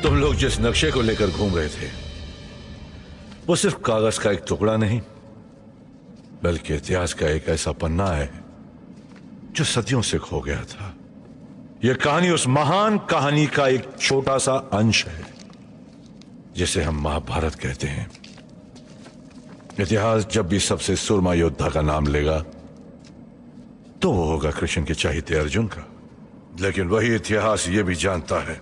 तुम लोग जिस नक्शे को लेकर घूम रहे थे वो सिर्फ कागज का एक टुकड़ा नहीं बल्कि इतिहास का एक ऐसा पन्ना है जो सदियों से खो गया था। यह कहानी उस महान कहानी का एक छोटा सा अंश है जिसे हम महाभारत कहते हैं। इतिहास जब भी सबसे सुरमा योद्धा का नाम लेगा तो वो होगा कृष्ण के चहेते अर्जुन का। लेकिन वही इतिहास यह भी जानता है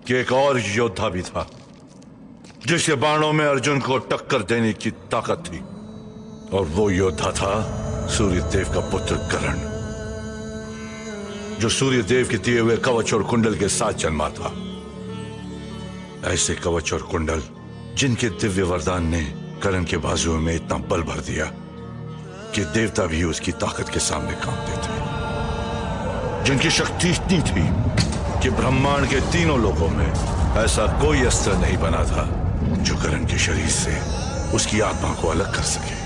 कि एक और योद्धा भी था जिसके बाणों में अर्जुन को टक्कर देने की ताकत थी, और वो योद्धा था सूर्यदेव का पुत्र कर्ण, जो सूर्यदेव के दिए हुए कवच और कुंडल के साथ जन्मा था। ऐसे कवच और कुंडल जिनके दिव्य वरदान ने कर्ण के बाजुओं में इतना बल भर दिया कि देवता भी उसकी ताकत के सामने कांपते थे, जिनकी शक्ति इतनी थी कि ब्रह्मांड के तीनों लोकों में ऐसा कोई अस्त्र नहीं बना था जो कर्ण के शरीर से उसकी आत्मा को अलग कर सके।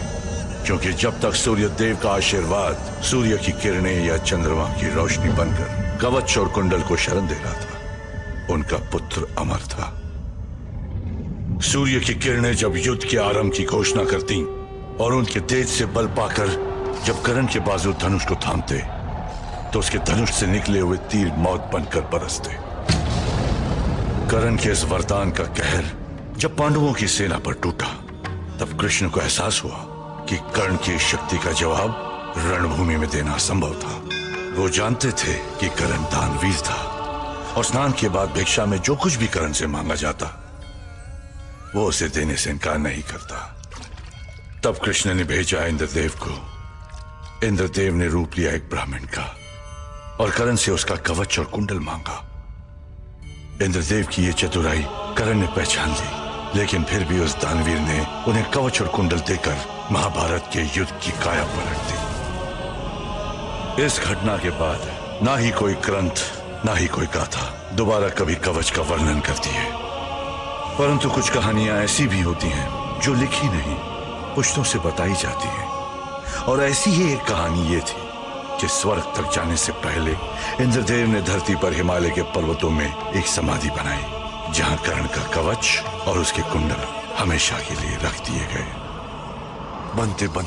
क्योंकि जब तक सूर्य देव का आशीर्वाद सूर्य की किरणें या चंद्रमा की रोशनी बनकर कवच और कुंडल को शरण दे रहा था, उनका पुत्र अमर था। सूर्य की किरणें जब युद्ध के आरंभ की घोषणा करती और उनके तेज से बल पाकर जब कर्ण के बाजू धनुष को थामते तो उसके धनुष से निकले हुए तीर मौत बनकर बरसते। कर्ण के इस वरदान का कहर जब पांडवों की सेना पर टूटा तब कृष्ण को एहसास हुआ कि कर्ण की शक्ति का जवाब रणभूमि में देना असंभव था। वो जानते थे कि कर्ण दानवीर था और स्नान के बाद भिक्षा में जो कुछ भी कर्ण से मांगा जाता वो उसे देने से इनकार नहीं करता। तब कृष्ण ने भेजा इंद्रदेव को। इंद्रदेव ने रूप लिया एक ब्राह्मण का और कर्ण से उसका कवच और कुंडल मांगा। इंद्रदेव की ये चतुराई कर्ण ने पहचान ली, लेकिन फिर भी उस दानवीर ने उन्हें कवच और कुंडल देकर महाभारत के युद्ध की काया पलट दी। इस घटना के बाद ना ही कोई ग्रंथ ना ही कोई गाथा दोबारा कभी कवच का वर्णन करती है, परंतु कुछ कहानियां ऐसी भी होती हैं जो लिखी नहीं पुश्तों से बताई जाती है। और ऐसी ही एक कहानी ये थी कि स्वर्ग तक जाने से पहले इंद्रदेव ने धरती पर हिमालय के पर्वतों में एक समाधि बनाई जहां कर्ण का कवच और उसके कुंडल हमेशा के लिए रख दिए गए। बनते बनते